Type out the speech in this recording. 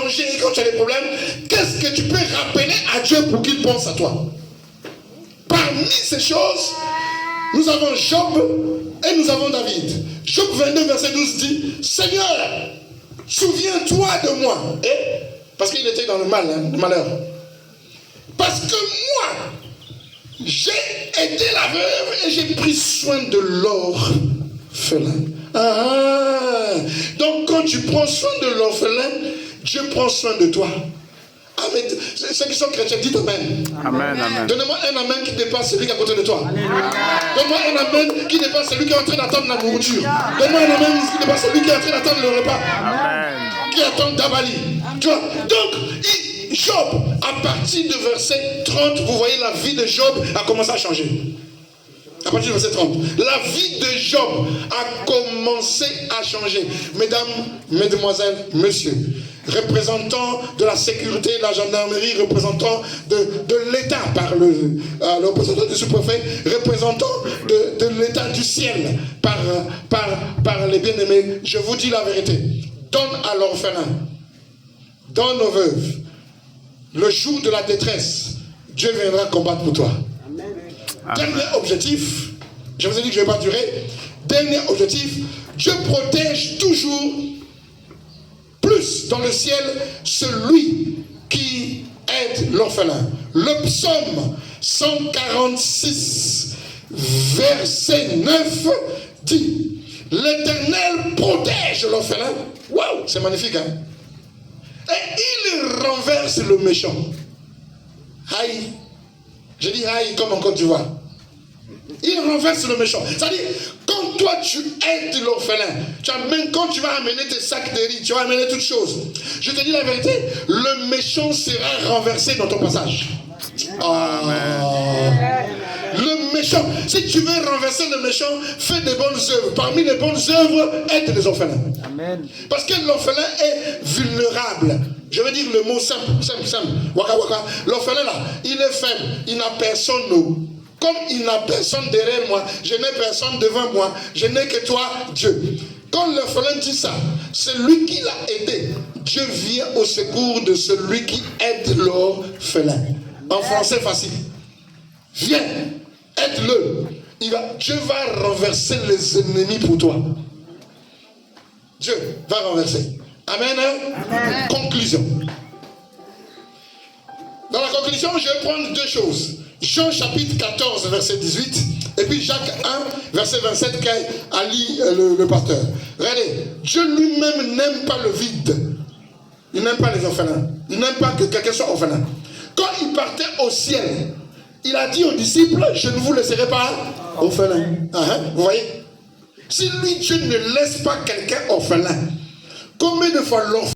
dangers, quand tu as des problèmes, qu'est-ce que tu peux rappeler à Dieu pour qu'il pense à toi? Parmi ces choses, nous avons Job et nous avons David. Job 22, verset 12 dit, Seigneur, souviens-toi de moi. Et, parce qu'il était dans le mal, le malheur. Parce que moi, j'ai aidé la veuve et j'ai pris soin de l'orphelin. Donc quand tu prends soin de l'orphelin, Dieu prend soin de toi. Amen. Ceux qui sont chrétiens, dites Amen. Amen, amen. Donnez-moi un Amen qui dépasse celui qui est à côté de toi. Donne-moi un Amen qui dépasse celui qui est en train d'attendre la nourriture. Donne-moi un Amen qui dépasse celui qui est en train d'attendre le repas. Amen. Qui attend Dabali. Tu vois? Donc, Job, à partir de verset 30, vous voyez la vie de Job a commencé à changer. À partir du verset 30. La vie de Job a commencé à changer. Mesdames, mesdemoiselles, messieurs, représentants de la sécurité, de la gendarmerie, représentants de l'État par le représentant du sous-préfet, représentants de l'État du ciel par les bien-aimés, je vous dis la vérité. Donne à l'orphelin, donne aux veuves. Le jour de la détresse, Dieu viendra combattre pour toi. Dernier objectif, je vous ai dit que je ne vais pas durer. Dernier objectif, Dieu protège toujours plus dans le ciel celui qui aide l'orphelin. Le psaume 146, verset 9 dit, l'Éternel protège l'orphelin. Waouh, c'est magnifique, hein? Et il renverse le méchant. Aïe. Je dis aïe comme en Côte d'Ivoire. Il renverse le méchant. C'est-à-dire, quand toi tu aides l'orphelin, quand tu vas amener tes sacs de riz, tu vas amener toutes choses. Je te dis la vérité, le méchant sera renversé dans ton passage. Le méchant, si tu veux renverser le méchant, fais des bonnes œuvres. Parmi les bonnes œuvres, aide les orphelins. Amen. Parce que l'orphelin est vulnérable. Je veux dire le mot simple. Waka waka. L'orphelin là, il est faible. Il n'a personne. Comme il n'a personne derrière moi, je n'ai personne devant moi, je n'ai que toi, Dieu. Quand l'orphelin dit ça, c'est lui qui l'a aidé. Dieu vient au secours de celui qui aide l'orphelin. En français facile. Viens, aide-le. Dieu va renverser les ennemis pour toi. Dieu va renverser. Amen. Amen. Conclusion. Dans la conclusion, je vais prendre deux choses. Jean chapitre 14, verset 18, et puis Jacques 1, verset 27, qu'a lu le pasteur. Regardez, Dieu lui-même n'aime pas le vide. Il n'aime pas les orphelins. Il n'aime pas que quelqu'un soit orphelin. Quand il partait au ciel, il a dit aux disciples, je ne vous laisserai pas orphelin. Vous voyez? Si lui, Dieu ne laisse pas quelqu'un orphelin, combien de fois l'orphelin